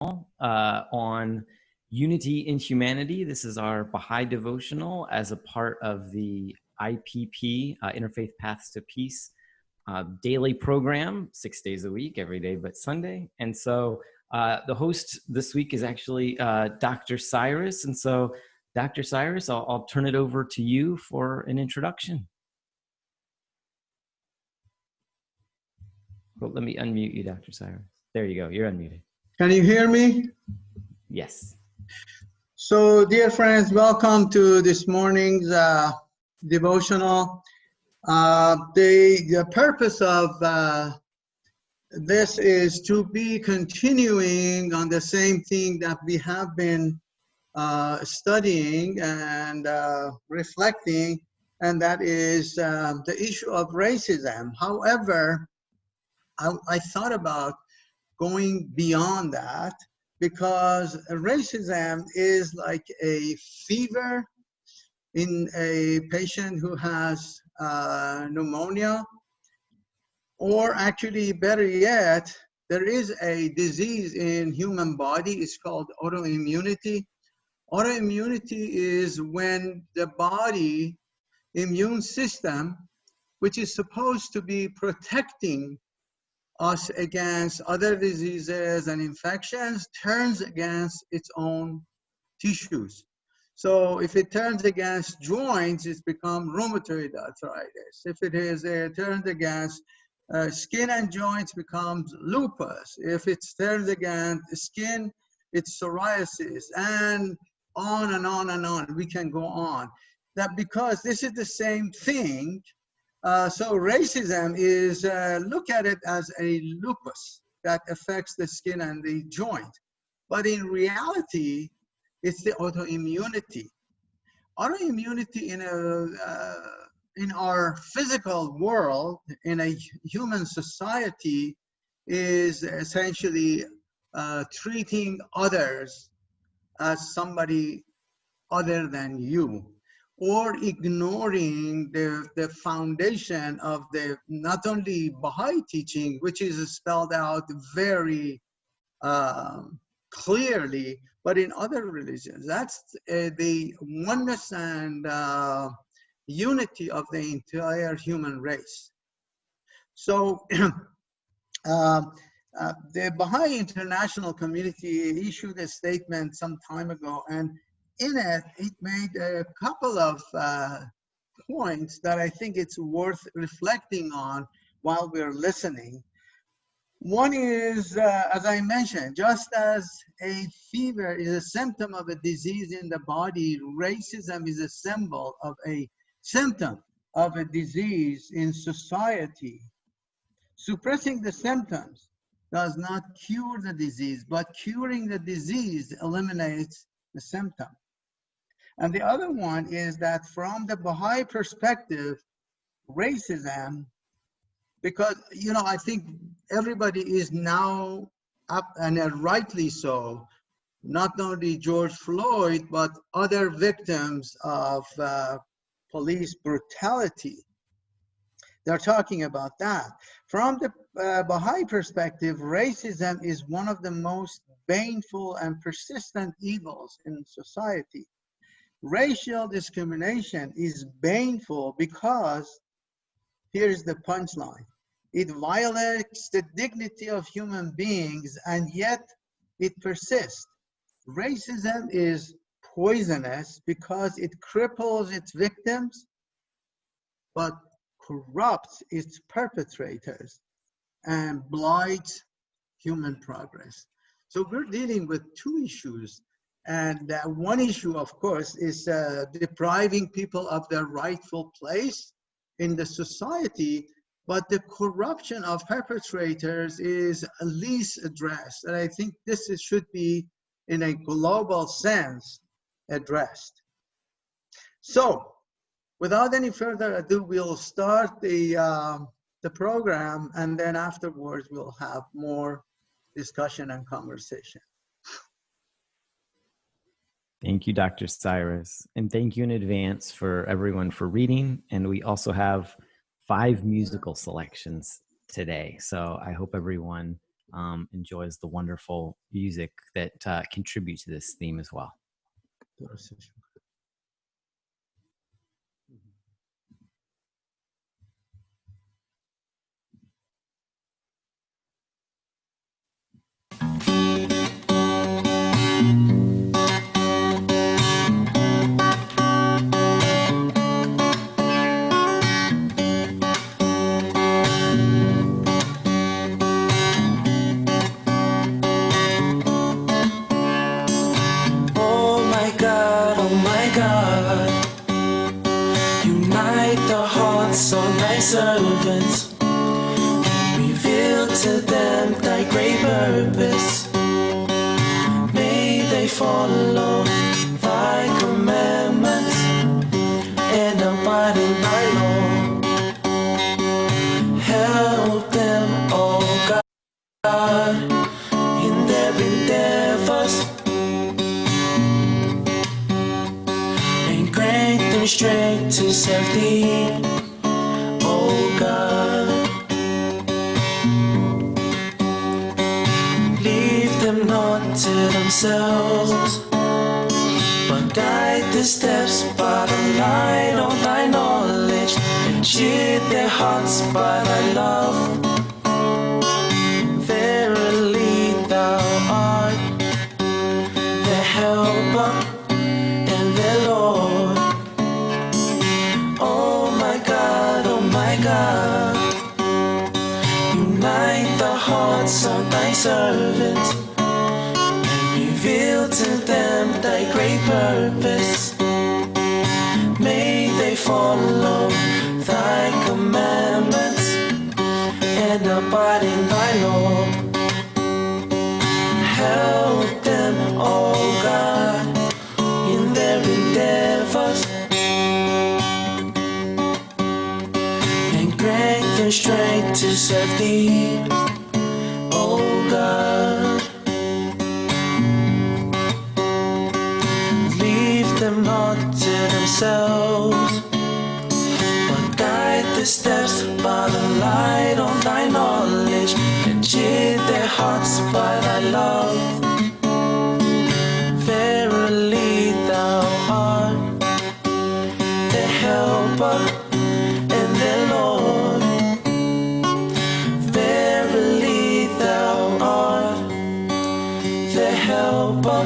on unity in humanity. This is our Baha'i devotional as a part of the IPP, Interfaith Paths to Peace, daily program, 6 days a week, every day but Sunday. And so the host this week is actually Dr. Cyrus. And so, Dr. Cyrus, I'll turn it over to you for an introduction. Well, let me unmute you, Dr. Cyrus. There you go. You're unmuted. Can you hear me? Yes. So, dear friends, welcome to this morning's devotional. The purpose of this is to be continuing on the same thing that we have been studying and reflecting, and that is the issue of racism. However, I thought about going beyond that, because racism is like a fever in a patient who has pneumonia, or actually better yet, there is a disease in human body. It's called autoimmunity. Autoimmunity is when the body immune system, which is supposed to be protecting us against other diseases and infections, turns against its own tissues. So if it turns against joints, it's become rheumatoid arthritis. If it turns against skin and joints, becomes lupus. If it turns against skin, it's psoriasis, and on and on and on. We can go on. That because this is the same thing. So racism is, look at it as a lupus that affects the skin and the joint. But in reality, it's the autoimmunity. Autoimmunity in our physical world, in a human society, is essentially treating others as somebody other than you, or ignoring the foundation of the not only Baha'i teaching, which is spelled out very clearly, but in other religions. That's the oneness and unity of the entire human race. So the Baha'i International Community issued a statement some time ago, and in it, it made a couple of points that I think it's worth reflecting on while we're listening. One is, as I mentioned, just as a fever is a symptom of a disease in the body, racism is a symbol of a symptom of a disease in society. Suppressing the symptoms does not cure the disease, but curing the disease eliminates the symptom. And the other one is that from the Baha'i perspective, racism, because, you know, I think everybody is now up, and rightly so, not only George Floyd, but other victims of police brutality. They're talking about that. From the Baha'i perspective, racism is one of the most baneful and persistent evils in society. Racial discrimination is baneful because, here's the punchline, it violates the dignity of human beings, and yet it persists. Racism is poisonous because it cripples its victims, but corrupts its perpetrators and blights human progress. So we're dealing with two issues. And one issue, of course, is depriving people of their rightful place in the society, but the corruption of perpetrators is least addressed. And I think this should be, in a global sense, addressed. So, without any further ado, we'll start the program, and then afterwards we'll have more discussion and conversation. Thank you, Dr. Cyrus. And thank you in advance for everyone for reading. And we also have 5 musical selections today. So I hope everyone enjoys the wonderful music that contributes to this theme as well. Servants, reveal to them thy great purpose. May they follow thy commandments and abide in thy law. Help them, oh God, in their endeavors, and grant them strength to serve thee. To themselves, but guide their steps by the light of thy knowledge, and cheer their hearts by thy love. Verily thou art their helper and their Lord. Oh my God, unite the hearts of thy servants, reveal to them thy great purpose. May they follow thy commandments and abide in thy law. Help them, oh God, in their endeavors, and grant them strength to serve thee, oh God. Them not to themselves, but guide their steps by the light of thy knowledge, and cheer their hearts by thy love. Verily thou art their helper and their Lord. Verily thou art their helper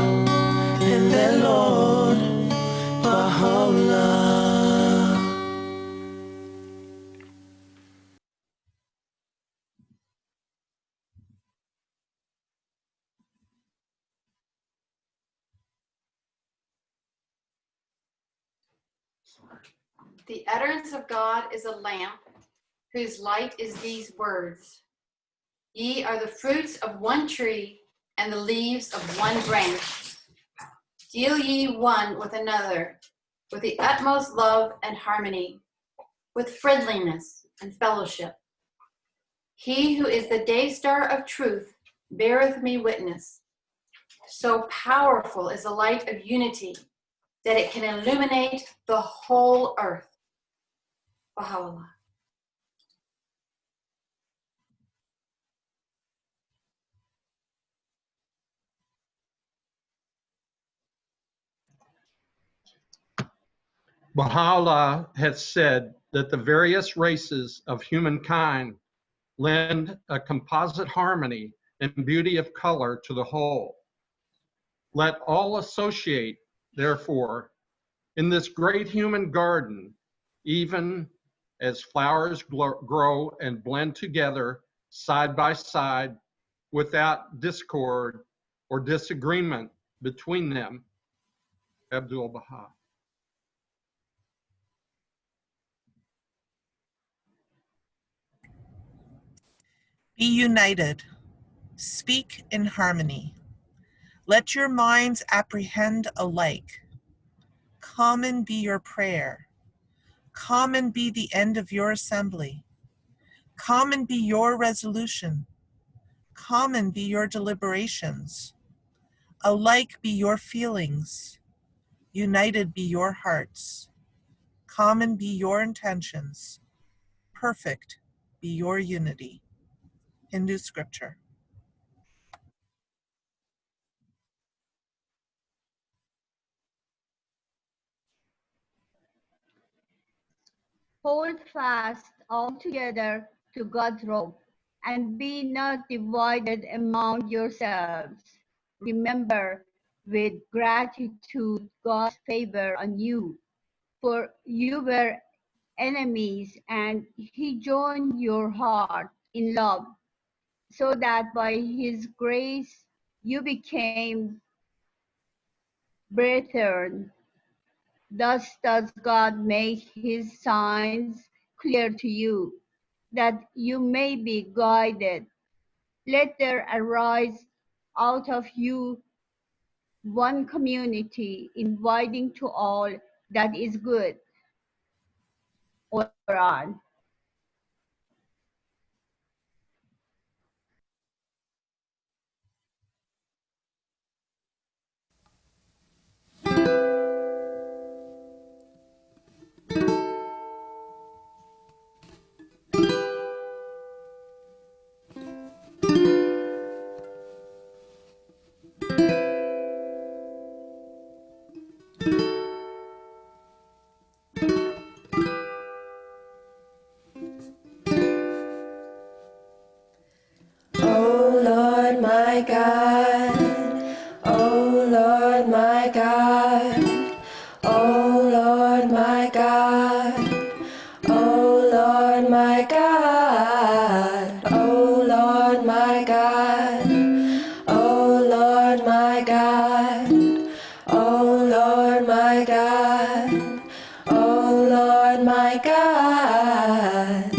and their Lord. The utterance of God is a lamp, whose light is these words. Ye are the fruits of one tree, and the leaves of one branch. Deal ye one with another, with the utmost love and harmony, with friendliness and fellowship. He who is the day star of truth beareth me witness. So powerful is the light of unity that it can illuminate the whole earth. Baha'u'llah. Baha'u'llah has said that the various races of humankind lend a composite harmony and beauty of color to the whole. Let all associate, therefore, in this great human garden, even as flowers grow and blend together side by side without discord or disagreement between them. Abdul Baha. Be united. Speak in harmony. Let your minds apprehend alike. Common be your prayer. Common be the end of your assembly. Common be your resolution. Common be your deliberations. Alike be your feelings. United be your hearts. Common be your intentions. Perfect be your unity. Hindu scripture. Hold fast altogether to God's rope, and be not divided among yourselves. Remember with gratitude God's favor on you, for you were enemies, and he joined your heart in love, so that by his grace you became brethren. Thus does God make his signs clear to you, that you may be guided. Let there arise out of you one community, inviting to all that is good. Quran. Oh Lord my God, oh Lord my God, oh Lord my God, oh Lord my God, oh Lord my God, oh Lord my God, oh Lord my God, oh Lord my God,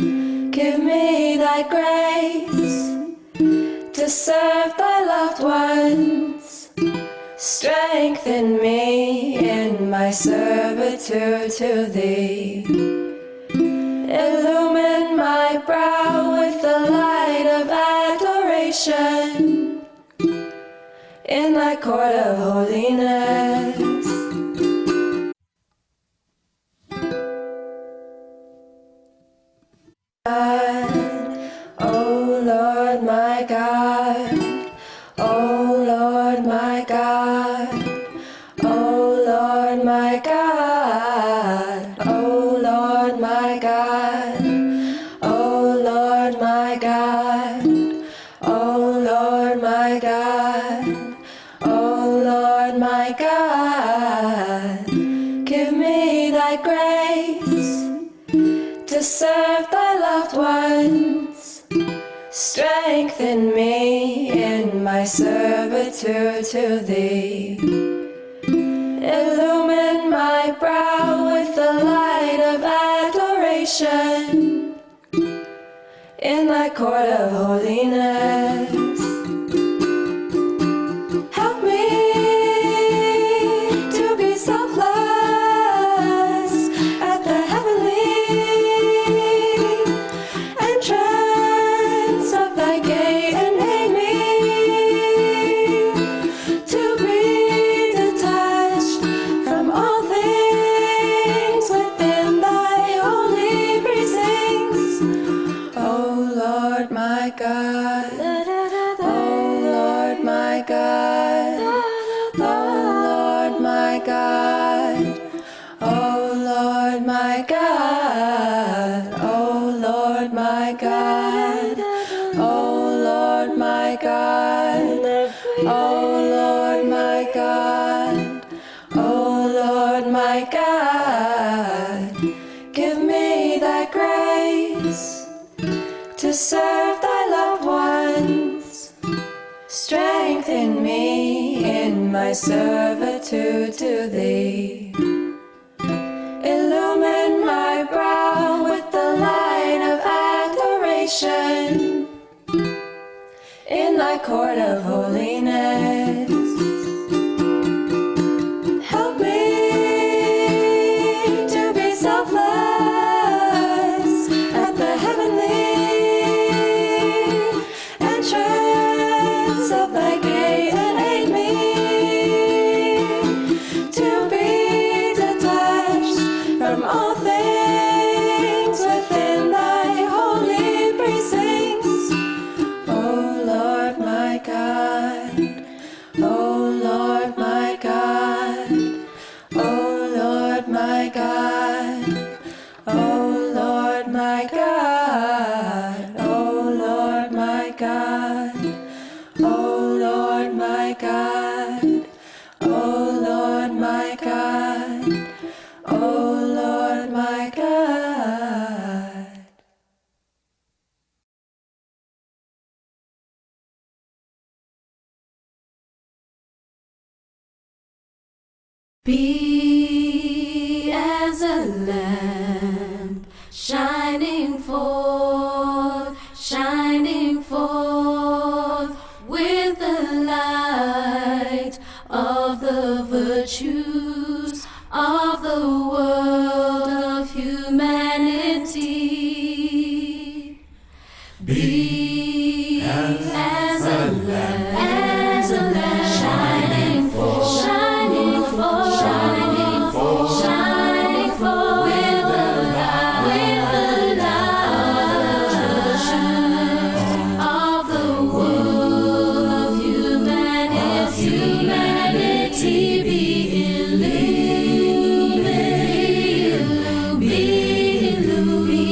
give me thy grace to serve thy loved ones. Strengthen me in my servitude to thee. Illumine my brow with the light of adoration in thy court of holiness. God, oh Lord my God, oh Lord my God, oh Lord my God, oh Lord my God, oh Lord my God, oh Lord my God, oh Lord my God, give me thy grace to serve thy loved ones. Strengthen me in my servitude to thee. Illumine my brow with the light of adoration in thy court of holiness. Help me to be selfless at the heavenly entrance of thy gate, and aid me to be detached from all things within thy holy precincts. Oh Lord my God, oh Lord my God, oh Lord my God, oh Lord my God, oh Lord my God, oh Lord my God, oh Lord my God, oh Lord my God, give me thy grace to serve thy loved ones. Strengthen me in my servitude to thee. Illumine my brow with the light of adoration in thy court of holiness. Help me to be selfless at the heavenly entrance of thy gate, and aid me to be detached from all things within thy holy precincts. Oh Lord my God, God. Oh Lord, my God. Oh Lord, my God. Be as a lamp shining forth with the light of the virtues of the world of humanity. Be as a lamp shining forth with the light of the world of humanity. Be illuminated, be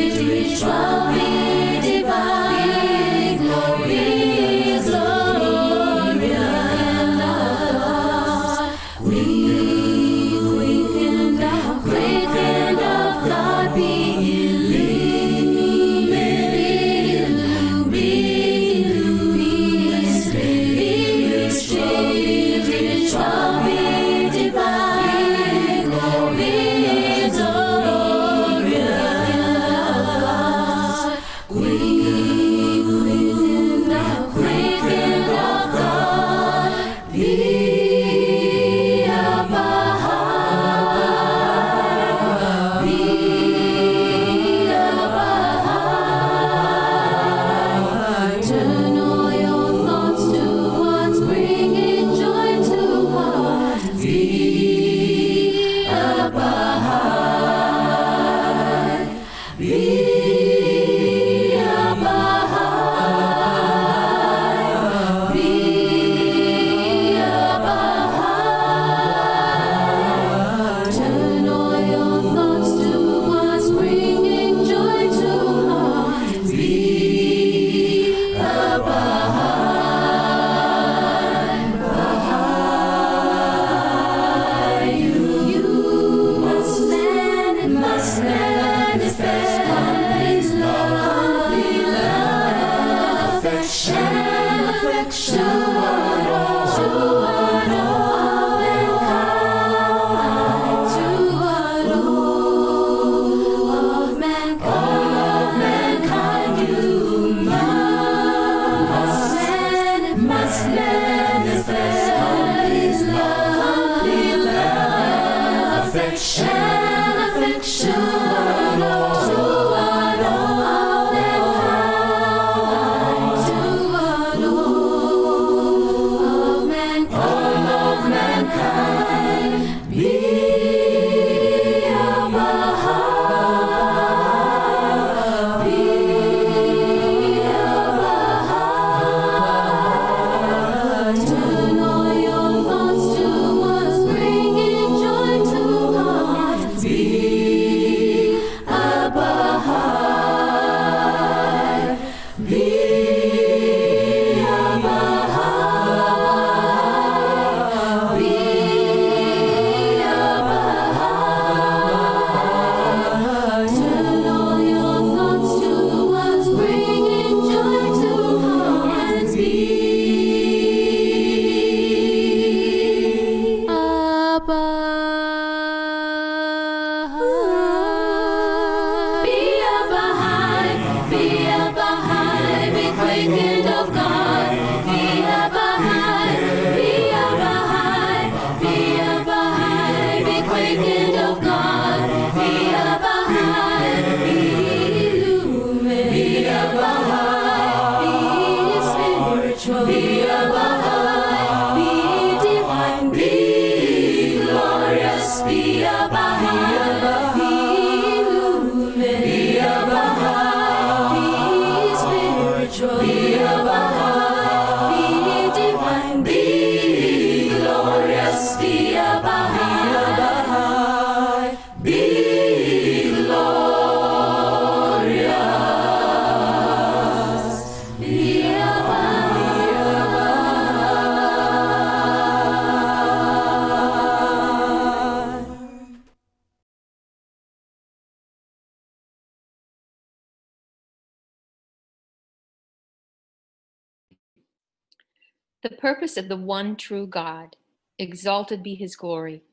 spiritual, be divine, be glorious. We quickened of God, be illuminated, be spiritual, be divine, be glorious. We quickened of God, be a Baha'i, be a Baha'i. Turn all your thoughts towards bringing joy to hearts. Be a Baha'i, be a Baha'i, be a Baha'i. Turn all your thoughts towards bringing joy to hearts. Be a Baha'i, Baha'i. You must manifest complete love, affection toward all mankind, toward all of mankind. You must manifest complete love, affection toward all mankind, toward all of mankind. Be a Baha'i, be a Baha'i. Turn all your thoughts towards bringing joy to hearts. Be a Baha'i, be a Baha'i, be a Baha'i. Turn all your thoughts towards bringing joy to hearts. Be a Baha'i, be a Baha'i, be a Baha'i, be quickened of God. Be a Baha'i, be a Baha'i, be a Baha'i, be quickened of God. Be a Baha'i, be illuminated, be a Baha'i, be spiritual, be a Baha'i, be divine, be glorious, be a Baha'i, be illuminated, be a Baha'i, be spiritual, be a Baha'i, be divine, be glorious, be a Baha'i, be glorious, be a Baha'i. The purpose of the one true God, exalted be his glory,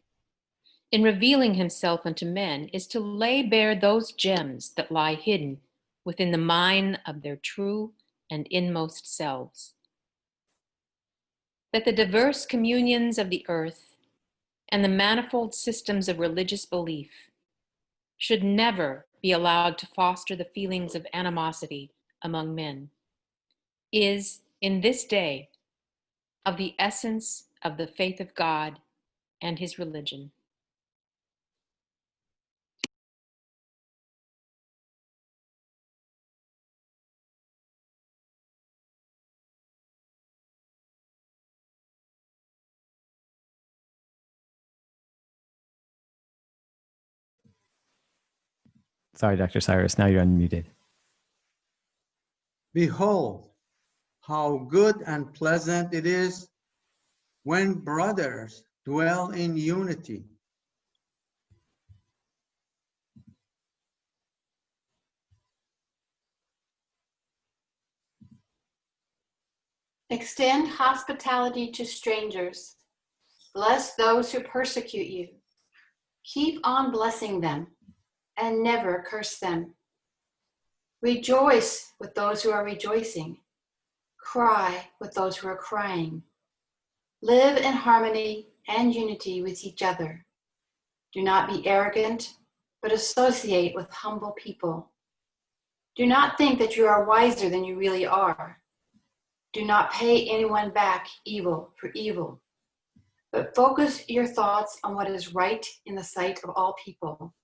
in revealing himself unto men is to lay bare those gems that lie hidden within the mine of their true and inmost selves. That the diverse communions of the earth and the manifold systems of religious belief should never be allowed to foster the feelings of animosity among men is, in this day, of the essence of the faith of God and his religion. Sorry, Dr. Cyrus, now you're unmuted. Behold, how good and pleasant it is when brothers dwell in unity. Extend hospitality to strangers. Bless those who persecute you. Keep on blessing them and never curse them. Rejoice with those who are rejoicing. Cry with those who are crying. Live in harmony and unity with each other. Do not be arrogant, but associate with humble people. Do not think that you are wiser than you really are. Do not pay anyone back evil for evil, but focus your thoughts on what is right in the sight of all people.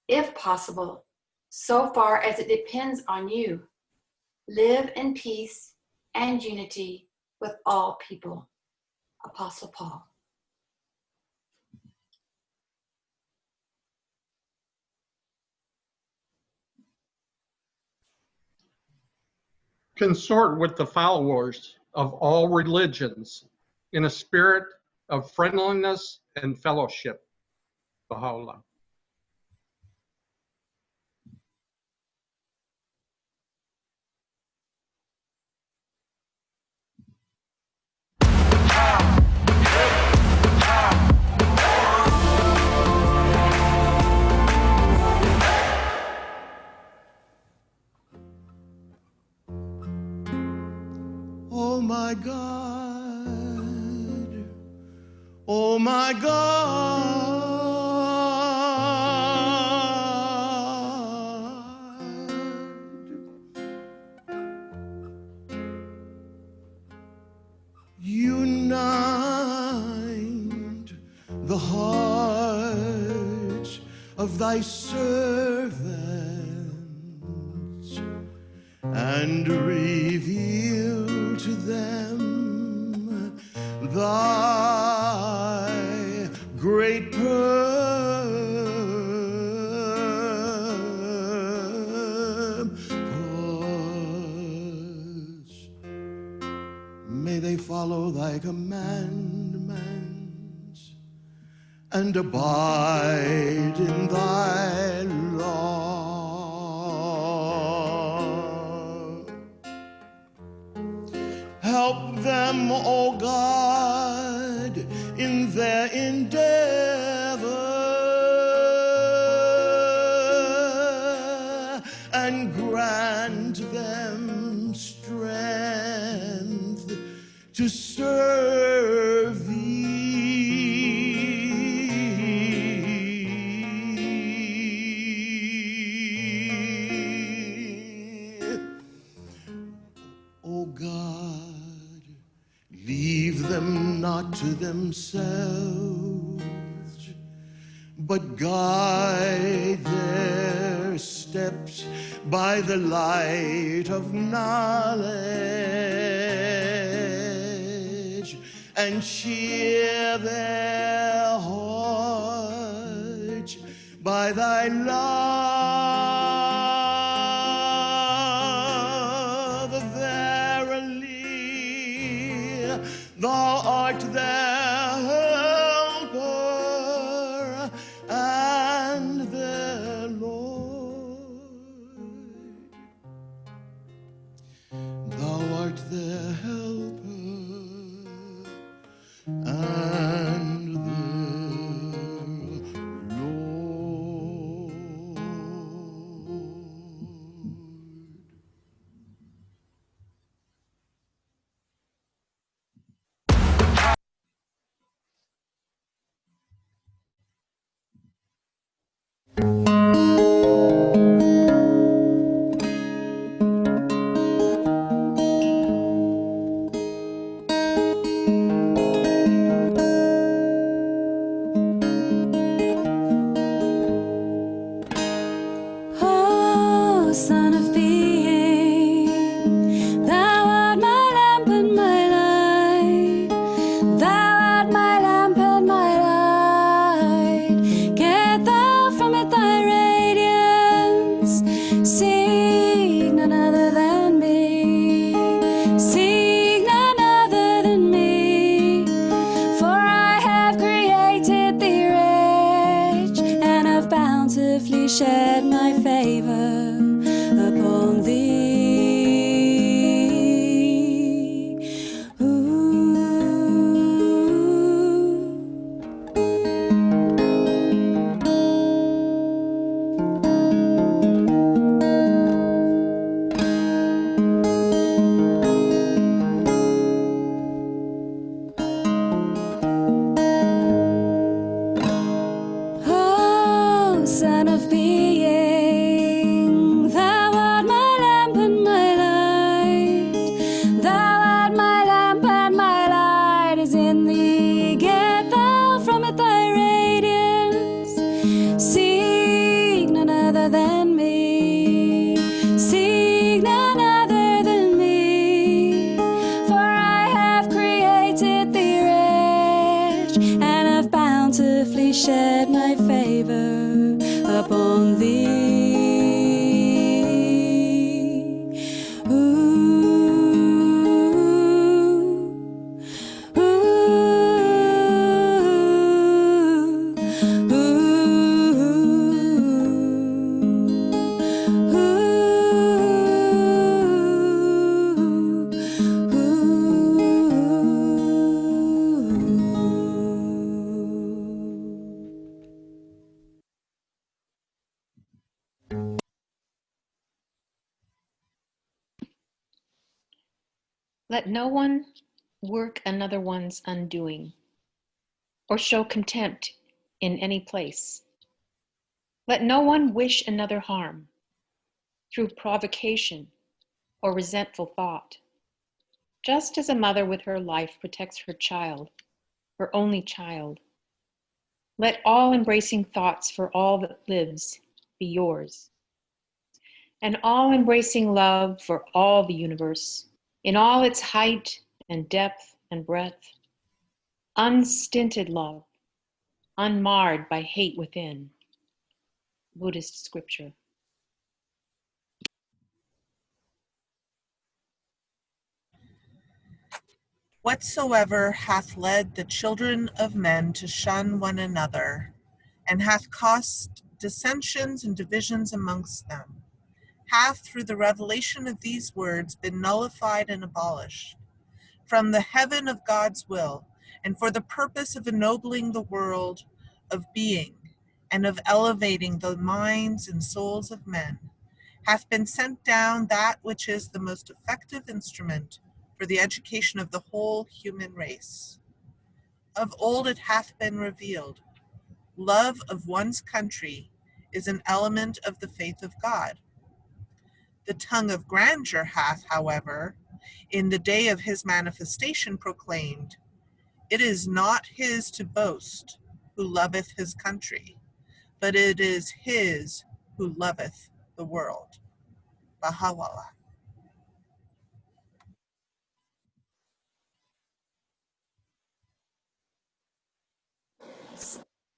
If possible, so far as it depends on you, live in peace and unity with all people. Apostle Paul. Consort with the followers of all religions in a spirit of friendliness and fellowship. Baha'u'llah. Oh my God, oh my God, unite the hearts of thy servants and reveal to them thy great purpose. May they follow thy commandments and abide in thy law. Help them, O God, in their endeavor, and grant them strength to serve thee. O God, leave them not to themselves, but guide their steps by the light of knowledge, and cheer their hearts by thy love. Verily, thou art their helper and their Lord. Thou art their helper shed my favor upon thee. Let no one work another one's undoing, or show contempt in any place. Let no one wish another harm through provocation or resentful thought. Just as a mother with her life protects her child, her only child, let all embracing thoughts for all that lives be yours, and all embracing love for all the universe, in all its height and depth and breadth, unstinted love, unmarred by hate within. Buddhist scripture. Whatsoever hath led the children of men to shun one another, and hath caused dissensions and divisions amongst them, hath through the revelation of these words been nullified and abolished. From the heaven of God's will, and for the purpose of ennobling the world of being, and of elevating the minds and souls of men, hath been sent down that which is the most effective instrument for the education of the whole human race. Of old it hath been revealed, love of one's country is an element of the faith of God. The tongue of grandeur hath, however, in the day of his manifestation proclaimed, it is not his to boast who loveth his country, but it is his who loveth the world. Baha'u'llah.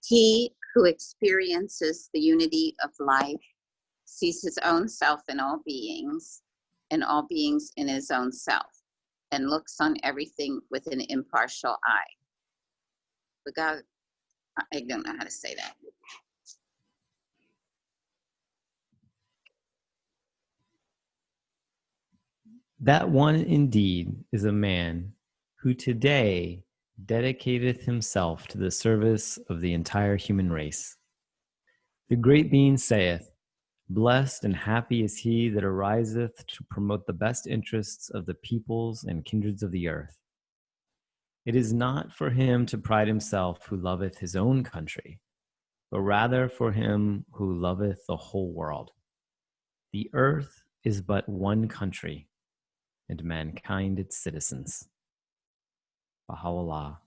He who experiences the unity of life sees his own self in all beings, and all beings in his own self, and looks on everything with an impartial eye. But God, I don't know how to say that. That one indeed is a man who today dedicateth himself to the service of the entire human race. The great being saith, blessed and happy is he that ariseth to promote the best interests of the peoples and kindreds of the earth. It is not for him to pride himself who loveth his own country, but rather for him who loveth the whole world. The earth is but one country, and mankind its citizens. Baha'u'llah.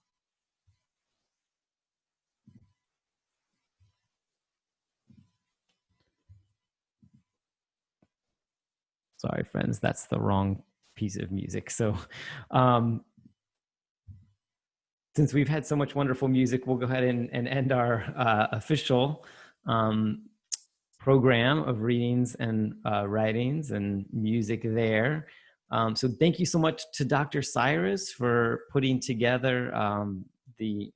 Sorry, friends, that's the wrong piece of music. So since we've had so much wonderful music, we'll go ahead and end our official program of readings and writings and music there. So thank you so much to Dr. Cyrus for putting together the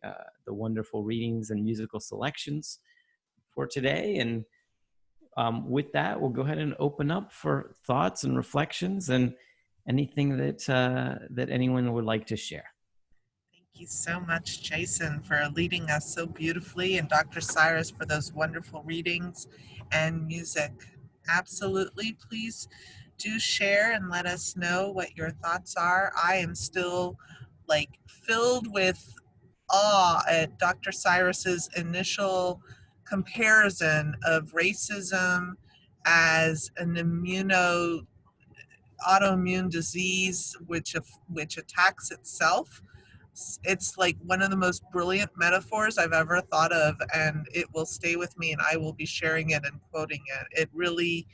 wonderful readings and musical selections for today. And with that, we'll go ahead and open up for thoughts and reflections and anything that anyone would like to share. Thank you so much, Jason, for leading us so beautifully, and Dr. Cyrus for those wonderful readings and music. Absolutely. Please do share and let us know what your thoughts are. I am still filled with awe at Dr. Cyrus's initial comparison of racism as an autoimmune disease which attacks itself. It's like one of the most brilliant metaphors I've ever thought of, and it will stay with me, and I will be sharing it and quoting it. It really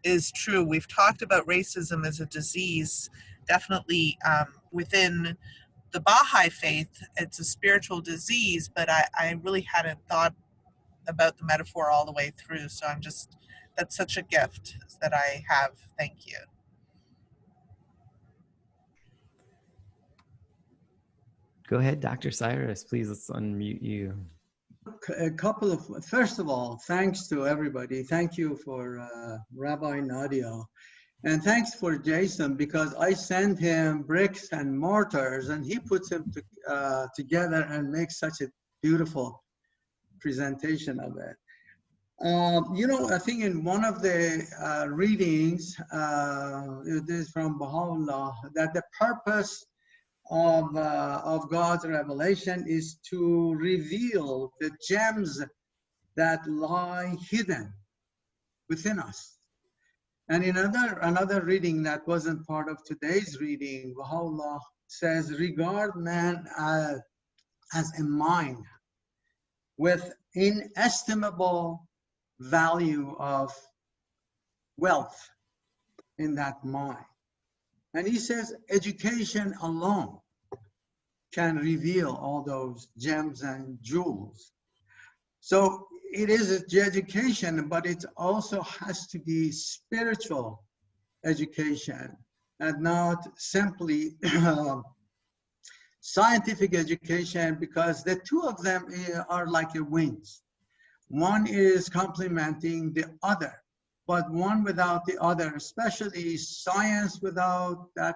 is true. We've talked about racism as a disease, definitely within the Baha'i faith, it's a spiritual disease, but I really hadn't thought about the metaphor all the way through. So that's such a gift that I have. Thank you. Go ahead, Dr. Cyrus, please, let's unmute you. A couple of, first of all, thanks to everybody. Thank you for Rabbi Nadia. And thanks for Jason, because I send him bricks and mortars and he puts them together and makes such a beautiful presentation of it. You know, I think in one of the readings, it is from Baha'u'llah, that the purpose of God's revelation is to reveal the gems that lie hidden within us. And in another reading that wasn't part of today's reading, Baha'u'llah says, regard man as a mine with inestimable value of wealth in that mine. And he says education alone can reveal all those gems and jewels. So it is education, but it also has to be spiritual education and not simply scientific education, because the two of them are like wings. One is complementing the other, but one without the other, especially science without that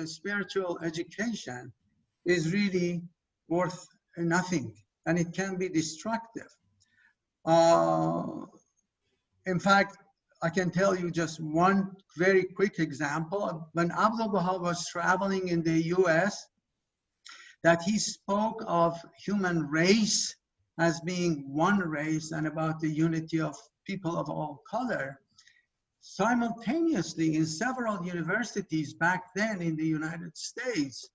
spiritual education, is really worth nothing, and it can be destructive. In fact, I can tell you just one very quick example. When Abdu'l-Baha was traveling in the US, that he spoke of human race as being one race and about the unity of people of all color. Simultaneously, in several universities back then in the United States,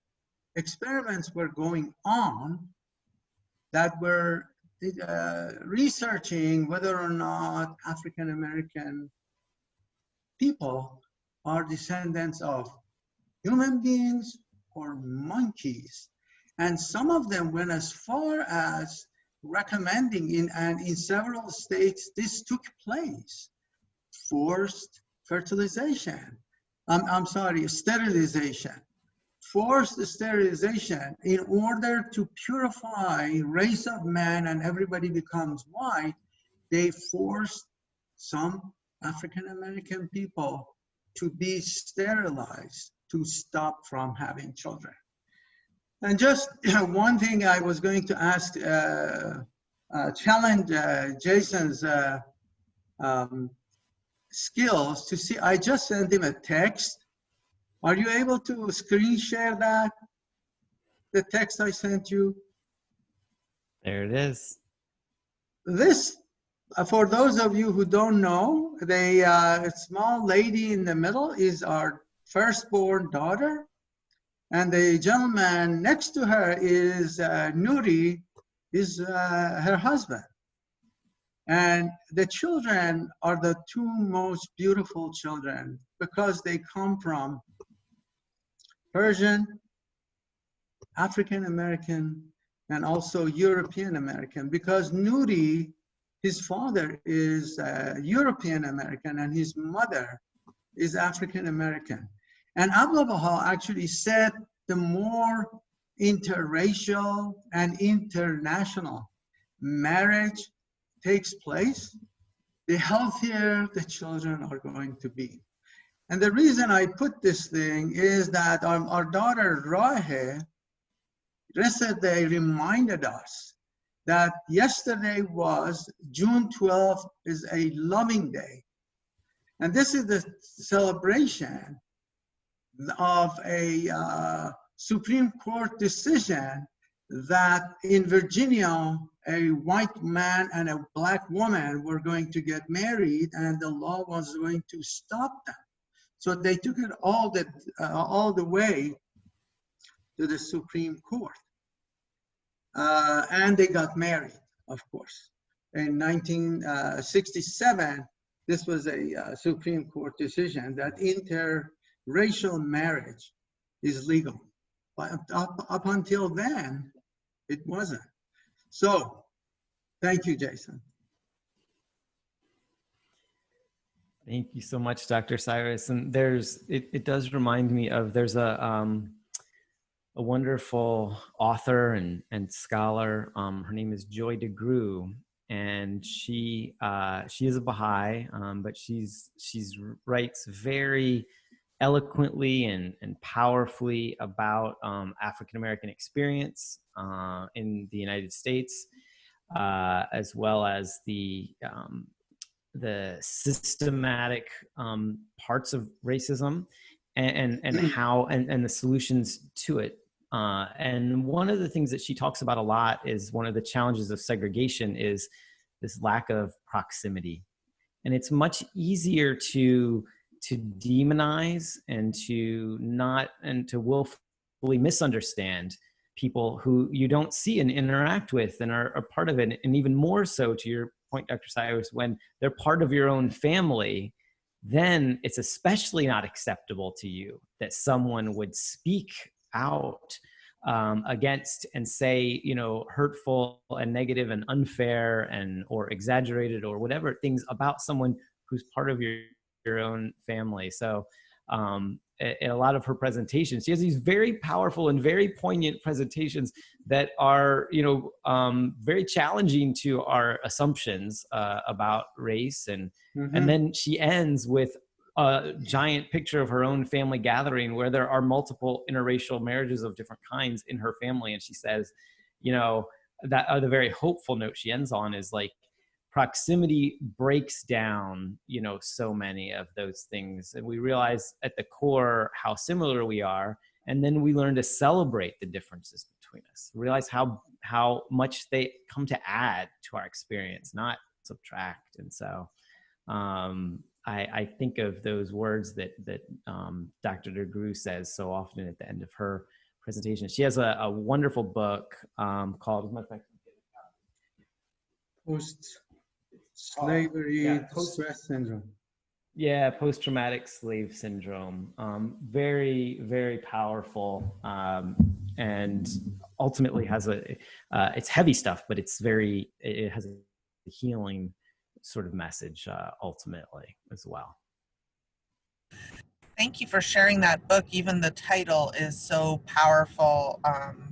experiments were going on that were researching whether or not African American people are descendants of human beings or monkeys. And some of them went as far as recommending in several states this took place, forced fertilization. Sterilization. Forced sterilization in order to purify race of man and everybody becomes white. They forced some African American people to be sterilized to stop from having children. And just one thing I was going to ask, challenge Jason's skills to see. I just sent him a text. Are you able to screen share that? The text I sent you? There it is. This, for those of you who don't know, the small lady in the middle is our firstborn daughter. And the gentleman next to her is Nuri, is her husband. And the children are the two most beautiful children because they come from Persian, African American, and also European American, because Nuri, his father is European American and his mother is African American. And Abdu'l-Baha actually said the more interracial and international marriage takes place, the healthier the children are going to be. And the reason I put this thing is that our daughter Rahe yesterday reminded us that yesterday was June 12th, is a loving day. And this is the celebration of a Supreme Court decision that in Virginia, a white man and a black woman were going to get married and the law was going to stop them. So they took it all the way to the Supreme Court. And they got married, of course. In 1967, this was a Supreme Court decision that interracial marriage is legal. But up until then, it wasn't. So, thank you, Jason. Thank you so much, Dr. Cyrus. And it does remind me of, there's a wonderful author and scholar. Her name is Joy DeGruy, and she is a Baha'i, but she's writes very eloquently and powerfully about African American experience in the United States, as well as the systematic parts of racism and how and the solutions to it. And one of the things that she talks about a lot is one of the challenges of segregation is this lack of proximity. And it's much easier to demonize and to willfully misunderstand people who you don't see and interact with and are part of it. And even more so, to your point, Dr. Cyrus, when they're part of your own family, then it's especially not acceptable to you that someone would speak out against and say, hurtful and negative and unfair and or exaggerated or whatever things about someone who's part of your own family. So in a lot of her presentations, she has these very powerful and very poignant presentations that are, very challenging to our assumptions about race. And then she ends with a giant picture of her own family gathering where there are multiple interracial marriages of different kinds in her family. And she says, that the very hopeful note she ends on is like, proximity breaks down, so many of those things. And we realize at the core how similar we are. And then we learn to celebrate the differences between us, realize how much they come to add to our experience, not subtract. And so I think of those words that Dr. DeGruy says so often at the end of her presentation. She has a wonderful book called Post-Slavery Stress Syndrome. Yeah, post-traumatic slave syndrome. Very, very powerful, and ultimately has it's heavy stuff, but it has a healing sort of message ultimately as well. Thank you for sharing that book. Even the title is so powerful.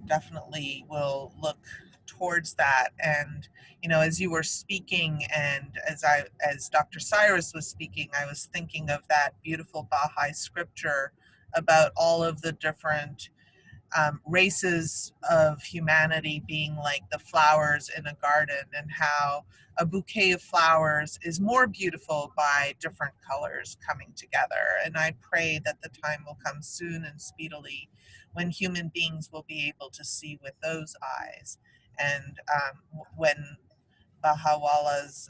Definitely will look towards that. And as you were speaking, and as Dr. Cyrus was speaking, I was thinking of that beautiful Baha'i scripture about all of the different races of humanity being like the flowers in a garden, and how a bouquet of flowers is more beautiful by different colors coming together. And I pray that the time will come soon and speedily when human beings will be able to see with those eyes. And when Baha'u'llah's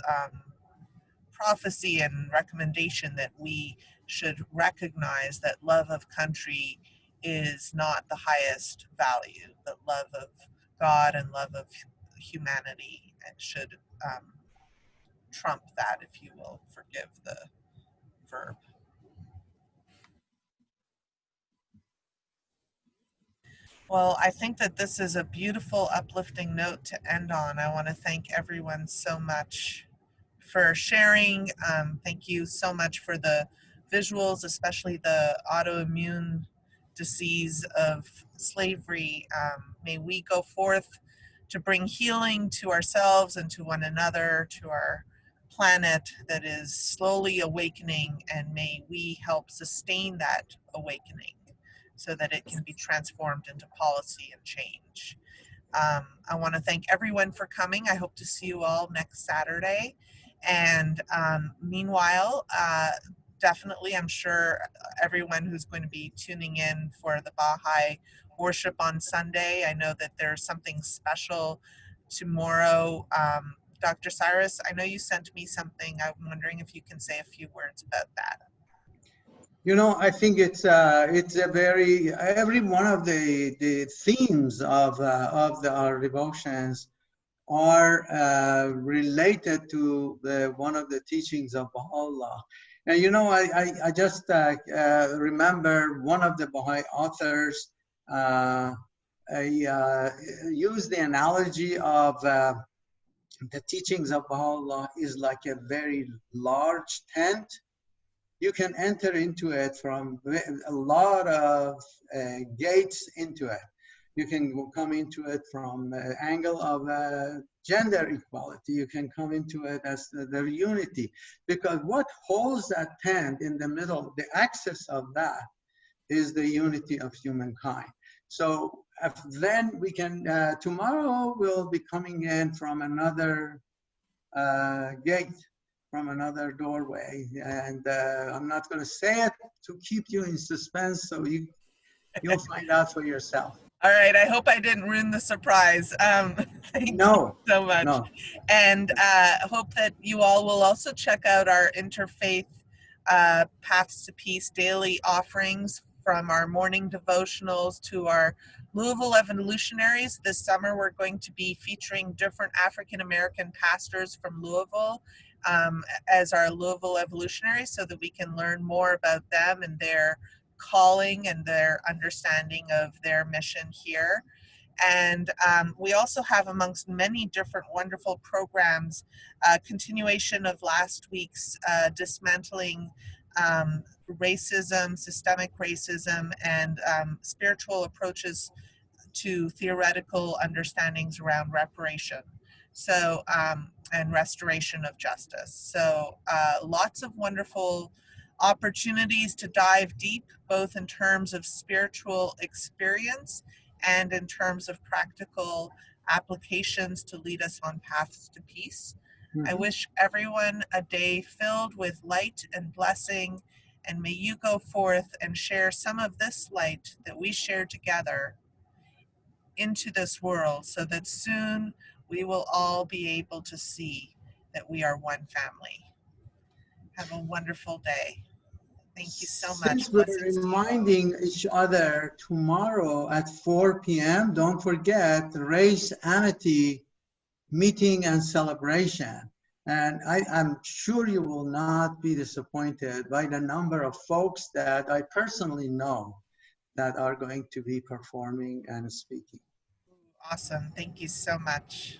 prophecy and recommendation that we should recognize that love of country is not the highest value, but love of God and love of humanity, and should trump that, if you will, forgive the verb. Well, I think that this is a beautiful, uplifting note to end on. I want to thank everyone so much for sharing. Thank you so much for the visuals, especially the autoimmune disease of slavery. May we go forth to bring healing to ourselves and to one another, to our planet that is slowly awakening, and may we help sustain that awakening so that it can be transformed into policy and change. I want to thank everyone for coming. I hope to see you all next Saturday. And meanwhile, definitely, I'm sure everyone who's going to be tuning in for the Baha'i worship on Sunday, I know that there's something special tomorrow. Dr. Cyrus, I know you sent me something. I'm wondering if you can say a few words about that. I think it's a very, every one of the themes of our devotions are related to one of the teachings of Baha'u'llah. And I just remember one of the Baha'i authors I use the analogy of the teachings of Baha'u'llah is like a very large tent. You can enter into it from a lot of gates into it. You can come into it from the angle of gender equality. You can come into it as the unity, because what holds that tent in the middle, the axis of that, is the unity of humankind. So then we can, tomorrow we'll be coming in from another gate, from another doorway. And I'm not going to say it to keep you in suspense, so you'll find out for yourself. All right, I hope I didn't ruin the surprise. Thank you so much. No. And hope that you all will also check out our Interfaith Paths to Peace daily offerings, from our morning devotionals to our Louisville Evolutionaries. This summer, we're going to be featuring different African-American pastors from Louisville as our Louisville Evolutionaries, so that we can learn more about them and their calling and their understanding of their mission here. And we also have, amongst many different wonderful programs, continuation of last week's dismantling racism, systemic racism, and spiritual approaches to theoretical understandings around reparation. So, and restoration of justice. So lots of wonderful opportunities to dive deep, both in terms of spiritual experience and in terms of practical applications to lead us on paths to peace. I wish everyone a day filled with light and blessing, and may you go forth and share some of this light that we share together into this world, so that soon we will all be able to see that we are one family. Have a wonderful day. Thank you so much. Since we're reminding each other, tomorrow at 4 p.m., don't forget the Race Amity meeting and celebration. And I'm sure you will not be disappointed by the number of folks that I personally know that are going to be performing and speaking. Awesome. Thank you so much.